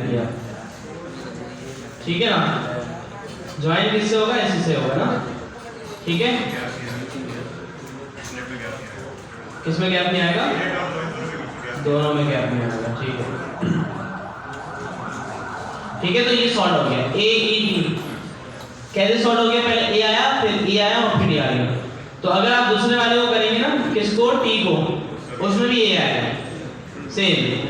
किया, ठीक है ना। ज्वाइन किससे होगा, इसी से होगा ना, ठीक है। किसमें गैप नहीं आएगा, दोनों में गैप नहीं आएगा, ठीक है, ठीक है। तो ये सॉल्व हो गया ए ई डी। कैसे सॉल्व हो गया, पहले ए आया फिर ई आया और फिर ए आ गया। तो अगर आप दूसरे वाले को करेंगे ना, किसको, टी को, उसमें भी ए आएगा सेम।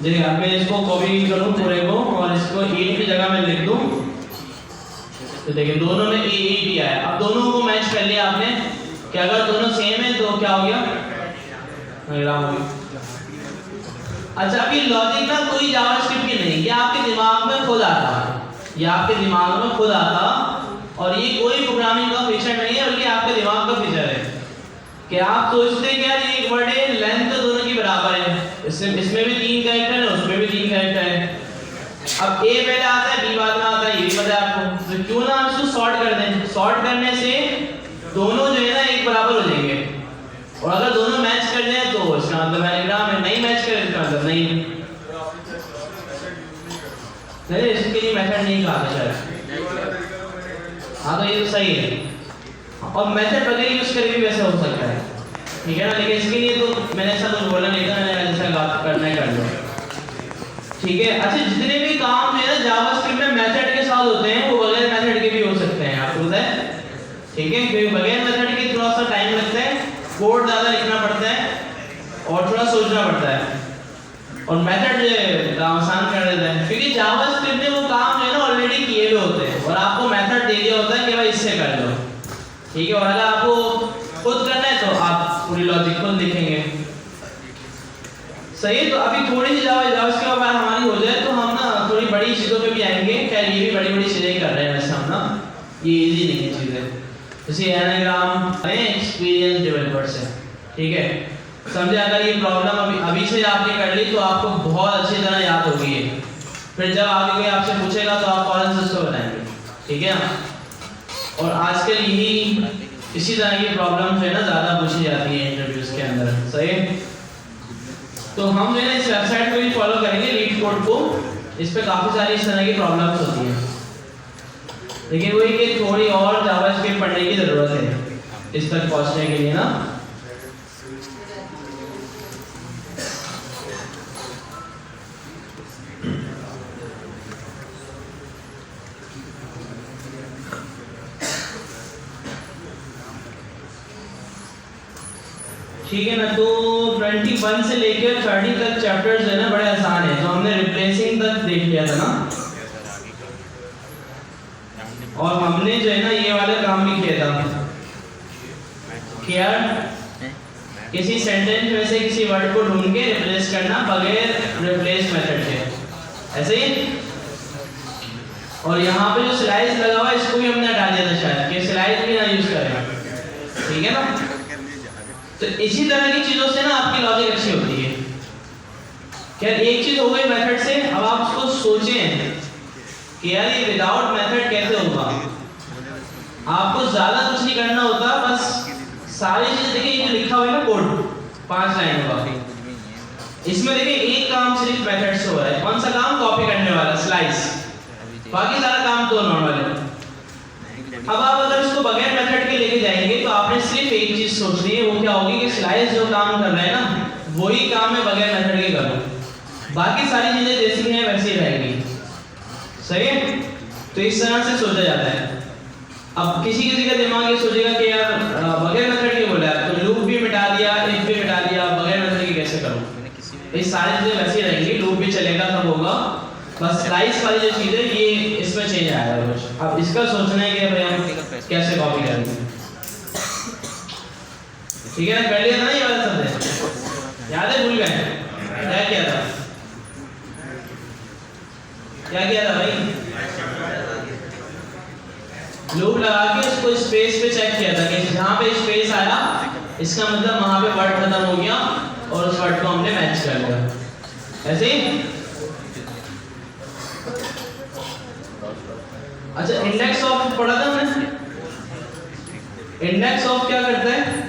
जैसे अब मैं इसको कॉपी करूं पूरे को और इसको ए की जगह में लिख दूं, तो देखिए दोनों में ए ई डी आया। अब दोनों को मैच कर लिया आपने कि अगर दोनों सेम है तो क्या हो गया, डायग्राम हो गया। अच्छा, अभी लॉजिक ना कोई जावास्क्रिप्ट की नहीं, ये आपके दिमाग में खुद आता है, ये आपके दिमाग में खुद आता, और ये कोई प्रोग्रामिंग का फीचर नहीं है, बल्कि आपके दिमाग का फीचर है कि आप सोचते हैं कि यार ये एक वर्ड है, लेंथ दोनों की बराबर है, इसमें भी 3 कैरेक्टर है, उसमें भी 3 कैरेक्टर है। अब ए पहले आता है, बी बाद में आता है, ये भी पता है आपको, तो क्यों ना हम इसको सॉर्ट कर दें। सॉर्ट करने से दोनों जो है ना एक बराबर हो जाएंगे, और अगर दोनों मैच कर जाए तो इसका मतलब पैराग्राम है, नहीं मैच करे इसका मतलब नहीं। नहीं, इसके लिए मेथड नहीं कहा था शायद, हाँ तो ये तो सही है, और मेथड वगैरह यूज करके भी वैसे हो सकता है, ठीक है ना। लेकिन इसके लिए तो मैंने ऐसा कुछ बोला नहीं था, मैंने जैसा बात करना है कर लो, ठीक है। अच्छा, जितने भी काम जो है ना जावास्क्रिप्ट में मेथड के साथ होते हैं, वो बगैर मेथड के भी हो सकते हैं, आपको पता है, ठीक है। क्योंकि बगैर मेथड के थोड़ा सा टाइम लगता है, कोड ज़्यादा लिखना पड़ता है और थोड़ा सोचना पड़ता है, और मेथड जो है काम आसान कर देता है, क्योंकि जावास्क्रिप्ट ने वो काम जो है ना ऑलरेडी किए हुए होते हैं, और आपको मेथड दे दिया होता है कि भाई इससे कर लो, ठीक है। और अगर आपको खुद करना है तो आप पूरी लॉजिक खुद लिखेंगे, सही है। तो अभी थोड़ी सी जावास्क्रिप्ट बात हमारी हो जाए तो हम ना थोड़ी बड़ी चीज़ों पे भी आएंगे। खैर ये भी बड़ी बड़ी चीज़ें कर रहे हैं वैसे हम ना, ये इजी नहीं है चीज़ें, जैसे एनाग्राम एक्सपीरियंस डेवलपर से, ठीक है। समझे, अगर ये प्रॉब्लम अभी से आपने कर ली तो आपको बहुत अच्छी तरह याद होगी है, फिर जब आगे कोई आपसे पूछेगा तो आप फौरन से उसको बताएंगे, ठीक है ना। और आजकल यही इसी तरह की प्रॉब्लम जो है ना ज़्यादा पूछी जाती है इंटरव्यूज के अंदर, सही। तो हम जो है इस वेबसाइट को भी फॉलो करेंगे, लीड कोड को, इस पे काफ़ी सारी इस तरह की प्रॉब्लम्स होती हैं, लेकिन वही कि थोड़ी और जावास्क्रिप्ट पढ़ने की ज़रूरत है इस तक पहुंचने के लिए ना। ठीक है ना। तो 21 से लेकर 30 तक चैप्टर्स है ना बड़े आसान है, तो हमने रिप्लेसिंग तक देख लिया था ना, और हमने जो है ना ये वाला काम भी किया था कि यार किसी सेंटेंस में से किसी वर्ड को ढूंढ के रिप्लेस करना बगैर रिप्लेस मेथड के, ऐसे ही। और यहाँ पे जो स्लाइस लगा हुआ है इसको भी हमने हटा दिया था शायद, कि स्लाइस भी ना यूज करें, ठीक है ना। तो इसी तरह की चीजों से ना आपकी लॉजिक अच्छी होती है। क्या एक चीज हो गई मेथड से, अब आप उसको सोचें कि यार ये विदाउट मेथड कैसे होगा। आपको ज्यादा कुछ नहीं करना होता, बस सारी चीजें देखिए, ये लिखा हुआ है ना कोड 5 लाइन का, इसमें देखिए एक काम सिर्फ मेथड से हो रहा है। कौन सा काम, कॉपी करने वाला स्लाइस, बाकी सारा काम तो नॉर्मल है। अब आप अगर इसको बगैर मेथड के लेके जाएंगे तो आपने सिर्फ एक चीज सोचनी है, वो क्या होगी कि स्लाइस जो काम कर रहा है ना वही काम है बगैर मेथड के करो, बाकी सारी चीजें जैसी हैं वैसी रहेगी, सही है। तो इस तरह से सोचा जाता है। अब किसी किसी का दिमाग ये सोचेगा कि यार बगैर मेथड के बोला है तो लूप भी मिटा दिया, इफ भी मिटा दिया, बगैर मेथड के कैसे करूं। ये सारी चीजें वैसी रहेंगी, लूप भी चलेगा, सब होगा, बस स्लाइस वाली जो चीज है ये इसमें चेंज आएगा कुछ। अब इसका सोचना है कि भाई हम कैसे कॉपी करेंगे, ठीक है ना। कर लिया था ना ये वाला शब्द, याद है, भूल गए क्या किया था, क्या किया था भाई, लूप लगा के उसको स्पेस पे चेक किया था कि जहाँ पे स्पेस आया इसका मतलब वहां पे वर्ड खत्म हो गया और उस वर्ड को हमने मैच कर लिया, ऐसे ही। अच्छा, इंडेक्स ऑफ पढ़ा था हमने, इंडेक्स ऑफ क्या करता है,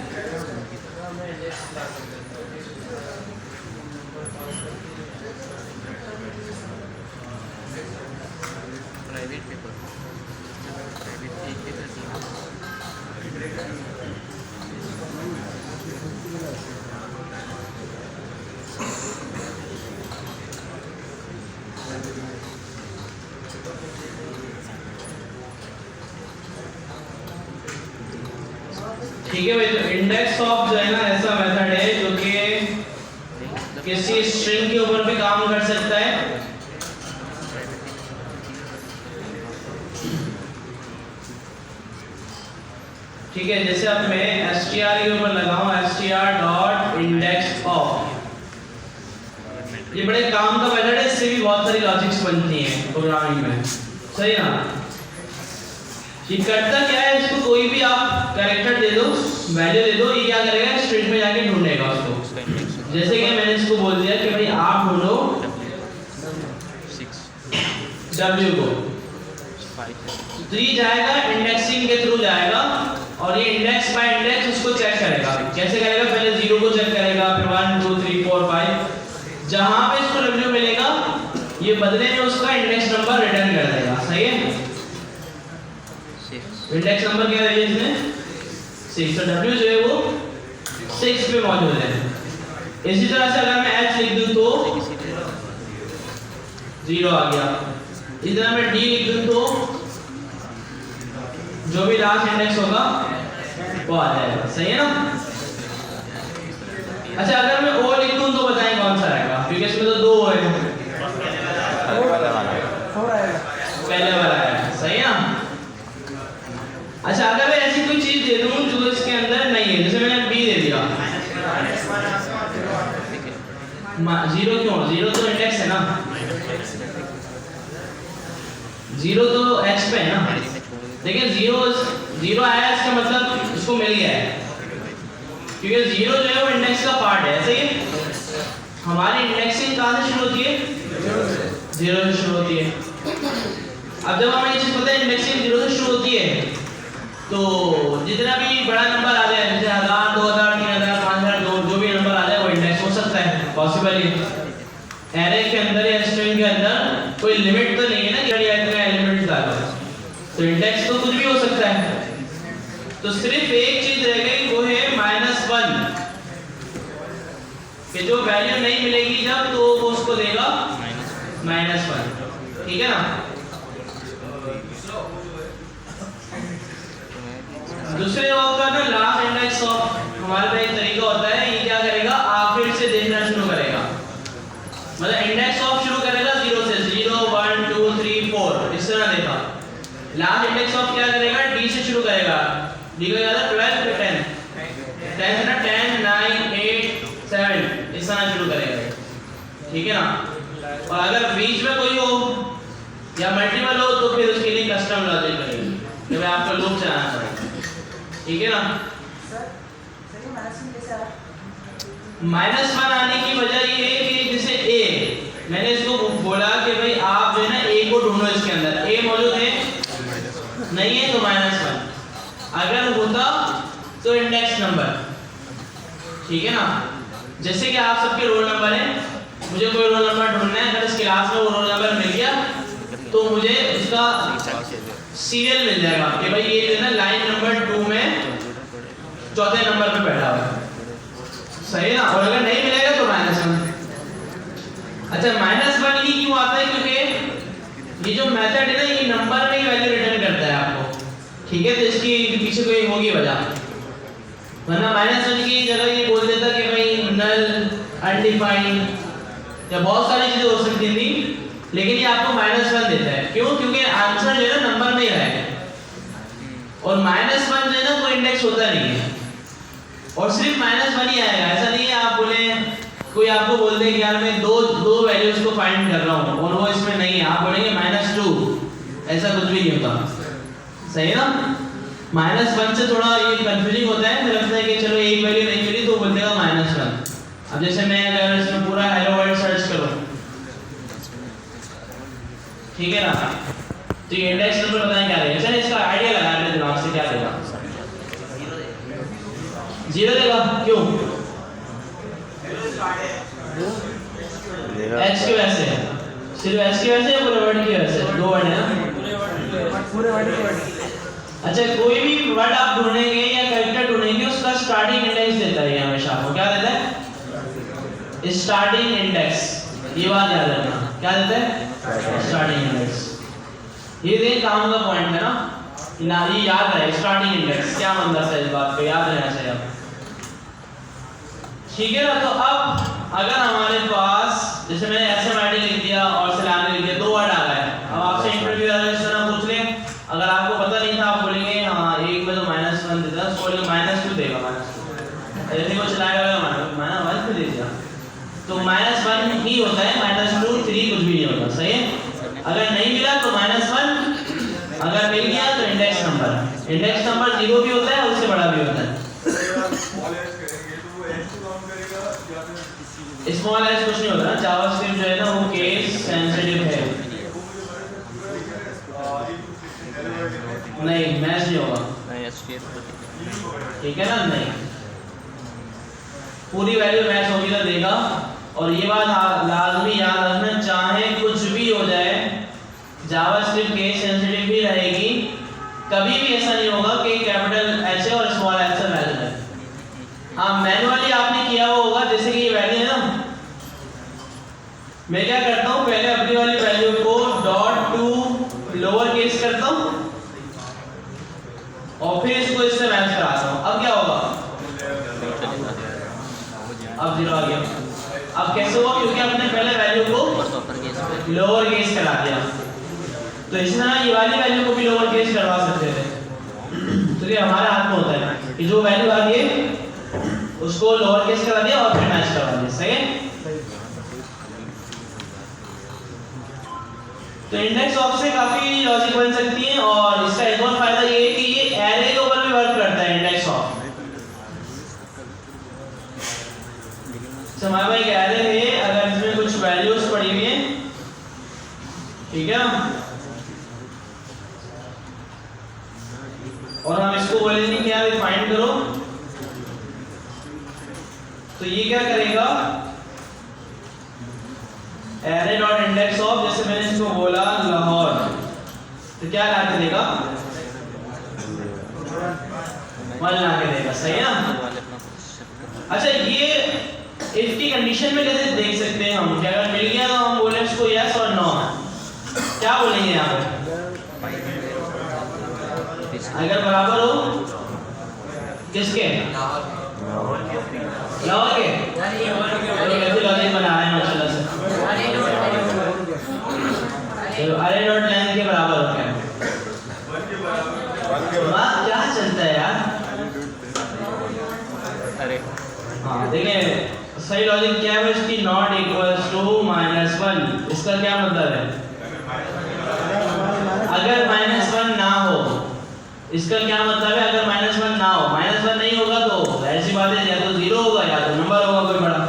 ठीक है भाई, तो इंडेक्स ऑफ जो है ना ऐसा मेथड है जो कि किसी स्ट्रिंग के ऊपर भी काम कर सकता है। ठीक है, जैसे अब मैं str के ऊपर लगाऊं str डॉट इंडेक्स ऑफ, ये बड़े काम का मेथड है, इससे भी बहुत सारी लॉजिक्स बनती हैं प्रोग्रामिंग में, सही ना। ये करता क्या है, इसको कोई भी आप कैरेक्टर दे दो, वैल्यू दे दो, ये क्या करेगा स्ट्रिंग में जाके ढूंढेगा उसको। जैसे कि मैंने इसको बोल दिया कि भाई आप ढूंढो w को, तो ये जाएगा इंडेक्सिंग के थ्रू जाएगा और ये इंडेक्स बाय इंडेक्स उसको चेक करेगा। कैसे करेगा, पहले 0 को चेक करेगा, फिर 1 2 3 4 5, जहां पे इसको w मिलेगा ये बदले में उसका इंडेक्स नंबर रिटर्न कर देगा, सही है। इंडेक्स नंबर क्या है इसमें 6, तो w जो है वो 6 पे मौजूद है। इसी तरह से अगर मैं h लिख दूं तो 0 आ गया, इसी तरह मैं d लिख दूं तो जो भी लास्ट इंडेक्स होगा वो आ जाएगा, सही है ना। अच्छा, अगर मैं o लिख दूं तो बताएं कौन सा रहेगा, क्योंकि इसमें तो 2 है, पहले वाला है, सही है ना। अच्छा, अगर मैं ऐसी कोई चीज दे दूं जो इसके अंदर नहीं है, जैसे मैंने b दे दिया, 0 क्यों, 0 तो इंडेक्स है ना, 0 तो h पे है ना। देखिए 0 आया, इसका मतलब इसको मिल गया है, क्योंकि 0 जो है वो इंडेक्स का पार्ट है, सही है। हमारी इंडेक्सिंग कहां से शुरू होती है, 0 से शुरू होती है। अब जब हमें ये चीज पता है इंडेक्सिंग 0 से शुरू होती है, तो जितना भी बड़ा नंबर आ जाए, जैसे 1000 2000 3000 5000 जो भी नंबर आ जाए वो इंडेक्स हो सकता है, पॉसिबल है। एरे के अंदर या स्ट्रिंग के अंदर कोई लिमिट तो नहीं है ना कि इतने एलिमेंट्स डालो, तो इंडेक्स तो कुछ भी हो सकता है। तो सिर्फ एक चीज रह गई, वो है -1, कि जो वैल्यू नहीं मिलेगी जब, तो वो उसको देगा -1, ठीक है ना। दूसरे का ना लास्ट इंडेक्स ऑफ हमारे पास एक तरीका होता है, ये क्या करेगा आखिर से देखना शुरू करेगा, मतलब इंडेक्स ऑफ शुरू करेगा 0 से, 0 1 2 3 4 इस तरह देगा। लास्ट इंडेक्स ऑफ क्या करेगा, d से शुरू करेगा, d का ज्यादा 12 फिर 10 10 ना 10 9 8 7 इस तरह शुरू करेगा, ठीक है ना। और अगर बीच में कोई हो या मल्टीपल हो तो फिर उसके लिए कस्टम लॉजिक करेंगे, जब आपको लूप चलाना पड़ेगा, ठीक है ना। -1 आने की वजह ये है कि जैसे a, मैंने इसको बोला कि भाई आप जो है ना a को ढूंढो, इसके अंदर a मौजूद है, नहीं है तो -1, अगर होता तो इंडेक्स नंबर, ठीक है ना। जैसे कि आप सबके रोल नंबर है, मुझे कोई रोल नंबर ढूंढना है, अगर इस क्लास में वो रोल नंबर मिल गया तो मुझे उसका सीरियल मिल जाएगा कि भाई ये जो है ना लाइन नंबर 2 में चौथे नंबर पे बैठा हुआ है, सही ना। और अगर नहीं मिलेगा तो -1। अच्छा, -1 ही क्यों आता है, क्योंकि ये जो मेथड है ना ये नंबर में ही वैल्यू रिटर्न करता है आपको, ठीक है। तो इसकी पीछे कोई होगी वजह, वरना -1 की जगह ये बोल देता कि भाई नल अनडिफाइंड या बहुत सारी चीजें हो सकती थी, लेकिन ये आपको -1 देता है। क्यों, क्योंकि आंसर जो है ना नंबर में ही रहेगा, और -1 जो है ना कोई इंडेक्स होता नहीं है, और सिर्फ -1 ही आएगा। ऐसा नहीं है आप बोले, कोई आपको बोल दे कि यार मैं दो वैल्यूज को फाइंड कर रहा हूँ और वो इसमें नहीं है, आप बोलेंगे -2, ऐसा कुछ भी नहीं होता, सही ना। -1 से थोड़ा ये कंफ्यूजिंग होता है, मुझे लगता है कि चलो एक वैल्यू नहीं मिली तो बोल देगा -1। अब जैसे मैं अगर इसमें पूरा हेलो वर्ल्ड सर्च करूं, ठीक है ना, तो ये इंडेक्स नंबर बताएं क्या देगा। चलिए इसका आइडिया लगा लेते हैं दिमाग से, क्या देगा, 0 देगा। क्यों, h की वजह से, सिर्फ h की वजह से या पूरे वर्ड की वजह से, 2 वर्ड है ना, पूरे वर्ड की वजह। अच्छा, कोई भी वर्ड आप ढूंढेंगे या कैरेक्टर ढूंढेंगे उसका स्टार्टिंग इंडेक्स देता है हमेशा, आपको क्या देता है, स्टार्टिंग इंडेक्स, ये बात याद रखना, क्या देता है स्टार्टिंग इंडेक्स। ये देख काम का पॉइंट है ना, ना ये याद रहे स्टार्टिंग इंडेक्स क्या मतलब है, इस बात को याद रहना चाहिए आप। ठीक है ना। तो अब अगर हमारे पास जैसे मैंने एसएमआईडी लिख दिया और सैलरी लिख दिया, दो वर्ड आ गए। अब आपसे इंटरव्यू वाले इस तरह पूछ ले, अगर आपको पता नहीं था आप बोलेंगे हाँ एक में तो -1 देता है, उसको बोलेंगे -2 देगा, -2 ऐसे को चलाएगा -1 दे दिया, तो -1 ही होता है, -2 3 कुछ भी नहीं होता। सही है। अगर नहीं मिला तो -1, अगर मिल गया तो इंडेक्स नंबर 0 भी होता है और उससे बड़ा भी होता है। स्मॉल एस कुछ नहीं होता ना, जावास्क्रिप्ट जो है ना वो केस सेंसिटिव है, नहीं मैच नहीं होगा, ठीक है ना, नहीं पूरी वैल्यू मैच होगी तो देगा। और ये बात लाजमी याद रखना, चाहे कुछ भी हो जाए जावास्क्रिप्ट केस सेंसिटिव भी रहेगी, कभी भी ऐसा नहीं होगा कि कैपिटल एच है और स्मॉल एच से वैल्यू है। हाँ मैन्युअली आपने किया हुआ होगा, जैसे कि ये वैल्यू है ना, मैं क्या करता हूँ पहले अपनी वाली value co dot to lower case करता हूँ और फिर इसको इससे मैच कराता हूँ। अब क्या होगा, अब 0 आ गया। अब कैसे हुआ, क्योंकि आपने पहले वैल्यू को लोअर केस करा दिया। तो इसी तरह ये वाली वैल्यू को भी लोअर केस करवा सकते थे। तो ये हमारे हाथ में होता है कि जो वैल्यू आ गई उसको लोअर केस करा दिया और फिर मैच करवा दिया। सही है। तो इंडेक्स ऑफ से काफी लॉजिक बन सकती है, और इसका एक और फायदा ये है कि ये एरे के ऊपर भी वर्क करता है इंडेक्स ऑफ। हमारे पास एक एरे है, अगर इसमें कुछ वैल्यूज पड़ी हुई हैं, ठीक है, और हम इसको बोलेंगे क्या फाइंड करो, तो ये क्या करेगा, एरे डॉट इंडेक्स ऑफ, जैसे मैंने इसको बोला लाहौर, तो क्या ला के देगा, 1 ला के देगा। सही है ना। अच्छा ये इफ की कंडीशन में कैसे देख सकते हैं हम, कि अगर मिल गया तो हम बोले इसको यस और नो, क्या बोलेंगे यहाँ पे, अगर बराबर हो किसके, लाहौर के, कैसे लॉजिक बना रहे हैं माशाल्लाह से, अरे डॉट लाइन के बराबर हो क्या, क्या चलता है यार। अरे हाँ देखिए सही लॉजिक क्या है इसकी, नॉट इक्वल्स टू -1, इसका क्या मतलब है, अगर -1 ना हो, इसका क्या मतलब है, अगर -1 ना हो, -1 नहीं होगा तो ऐसी बात है या तो 0 होगा या तो नंबर होगा कोई बड़ा।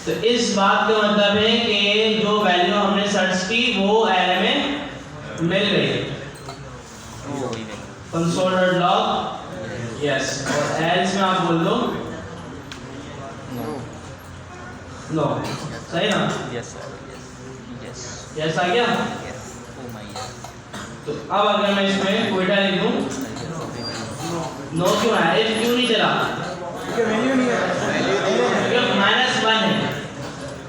तो इस बात का मतलब है कि जो वैल्यू हमने सर्च की वो एरे में मिल गई, console.log यस, और एल्स में आप बोल दो नो। सही ना, यस यस आ गया। तो अब अगर मैं इसमें कोयटा लिख दूं, नो क्यों है, क्यों नहीं चला, वैल्यू नहीं है, -1 है।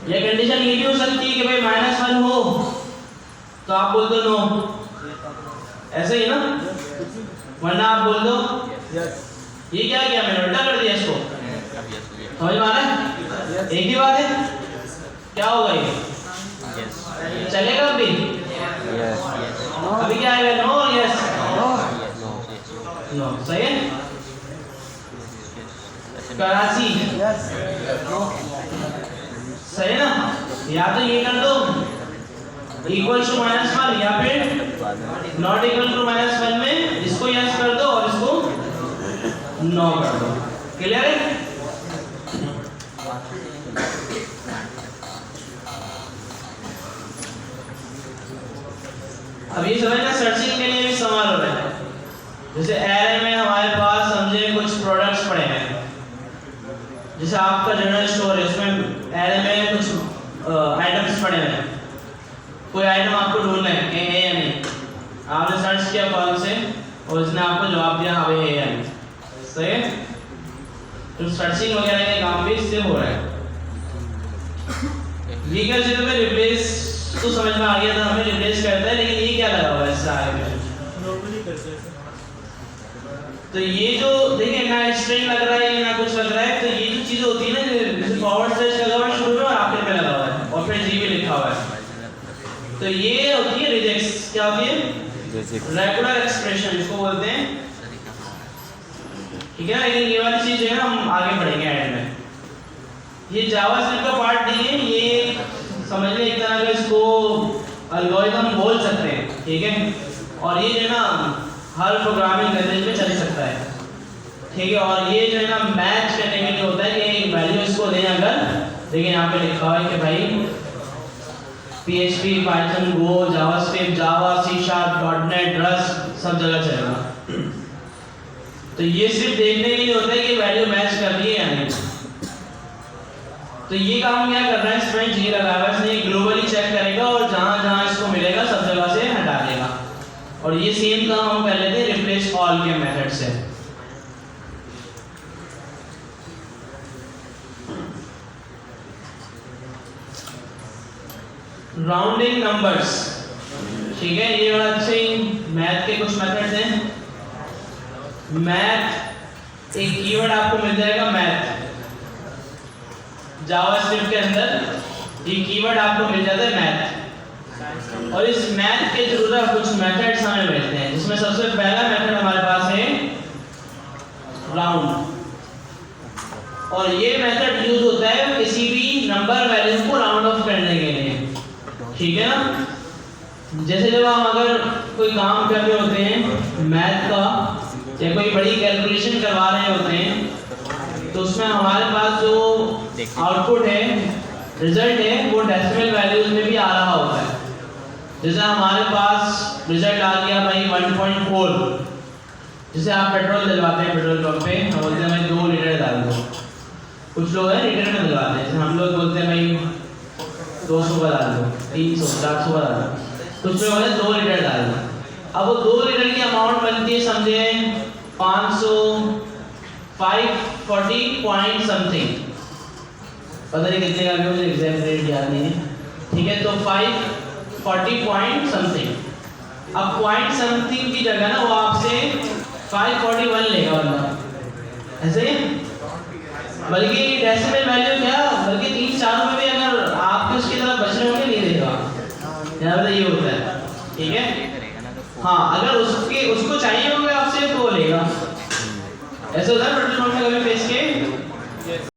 ये कंडीशन ये भी हो सकती है कि भाई -1 हो तो आप बोल दो नो, ऐसे ही ना, वरना आप बोल दो यस। ये क्या किया मैंने, उल्टा कर दिया इसको, समझ में आ रहा है, एक ही बात है, क्या होगा ये यस चलेगा अभी यस, अभी क्या आएगा, नो यस नो। सही है। कराची यस नो, सही है ना, या तो ये कर दो इक्वल टू -1 या फिर नॉट इक्वल टू -1 में इसको यस कर दो और इसको नो कर दो। क्लियर है। अब ये समझना सर्चिंग के लिए भी सवाल हो रहा है, जैसे एरे में हमारे पास समझे कुछ प्रोडक्ट्स पड़े हैं, जैसे आपका जनरल स्टोर है, उसमें एरे में कुछ आइटम्स पड़े हैं, कोई आइटम आपको ढूंढना है कि है या नहीं, आपने सर्च किया कॉल से और उसने आपको जवाब दिया हाँ भाई है या नहीं। सही है। तो सर्चिंग वगैरह के काम भी इससे हो रहा है। ये क्या चीज़ में रिप्लेस तो समझ में आ गया था, हमें रिप्लेस करता है, लेकिन ये क्या लगा हुआ है इससे आगे नॉर्मली करते हैं। तो ये जो देखिए ना स्ट्रिंग लग रहा है ना कुछ लग रहा है, तो ये जो चीजें होती है ना, जैसे फॉरवर्ड स्लैश लगा हुआ है शुरू में और आखिर में लगा हुआ है और फिर जी भी लिखा हुआ है, तो ये होती है रिजेक्ट्स। क्या होती है? रेगुलर एक्सप्रेशन इसको बोलते हैं, ठीक है। लेकिन ये वाली चीज जो है ना हम आगे बढ़ेंगे एंड में। ये जावास्क्रिप्ट का पार्ट नहीं है, ये समझ लें एक तरह का इसको एल्गोरिथम बोल सकते हैं, ठीक है। और ये जो है ना हर प्रोग्रामिंग लैंग्वेज में चल सकता है, ठीक है। और ये जो है ना मैच करने के लिए होता है कि वैल्यू इसको दें अगर, देखिए यहाँ पे लिखा हुआ है कि भाई PHP, Python, Go, JavaScript, Java, C#, .NET, Rust सब जगह चलेगा। तो ये सिर्फ देखने के लिए होता है कि वैल्यू मैच कर रही है या नहीं। तो ये काम क्या कर रहा है, इसमें जी लगा हुआ है, इसने ग्लोबली चेक करेगा और जहां जहां इसको मिलेगा सब जगह से हटा देगा। और ये सेम काम हम कर लेते हैं रिप्लेस ऑल के मेथड से। राउंडिंग नंबर्स, ठीक है। ये बड़ा अच्छे मैथ के कुछ मेथड्स हैं। मैथ एक कीवर्ड आपको मिल जाएगा, मैथ जावास्क्रिप्ट के अंदर ये कीवर्ड आपको मिल जाता है मैथ। और इस मैथ के थ्रू कुछ मेथड्स हमें मिलते हैं, जिसमें सबसे पहला मेथड हमारे पास है राउंड। और ये मेथड यूज होता है किसी भी नंबर वैल्यू को राउंड ऑफ करने के लिए, ठीक है ना। जैसे जब हम अगर कोई काम कर रहे होते हैं मैथ का या कोई बड़ी कैलकुलेशन करवा रहे होते हैं, तो उसमें हमारे पास जो आउटपुट है, रिजल्ट है, वो डेसिमल वैल्यूज में भी आ रहा होता है। जैसे हमारे पास रिजल्ट आ गया भाई 1.4, जैसे आप पेट्रोल डलवाते हैं पेट्रोल पंप पे, हम बोलते हैं भाई 2 लीटर डाल दो। कुछ लोग हैं लीटर में डलवाते हैं, जैसे हम लोग बोलते हैं भाई 200 का डाल दो, 300, 400 का डाल दो। कुछ लोग बोलते हैं 2 लीटर डाल दो। अब वो 2 लीटर की अमाउंट बनती है समझे 500, 540 पॉइंट समथिंग, पता नहीं कितने का, मुझे एग्जैक्ट रेट याद नहीं है, ठीक है। तो 540 पॉइंट समथिंग। अब पॉइंट समथिंग की जगह ना वो आपसे 541 लेगा, मतलब ऐसे ही। बल्कि डेसिमल वैल्यू क्या, बल्कि 3-4 में भी अगर आपके उसकी तरफ बच रहे होंगे नहीं देगा, ज़्यादा ये होता है, ठीक है। हाँ, अगर उसको चाहिए होगा आपसे तो वो लेगा। ऐसे होता है पेट्रोल पंप में कभी फेस के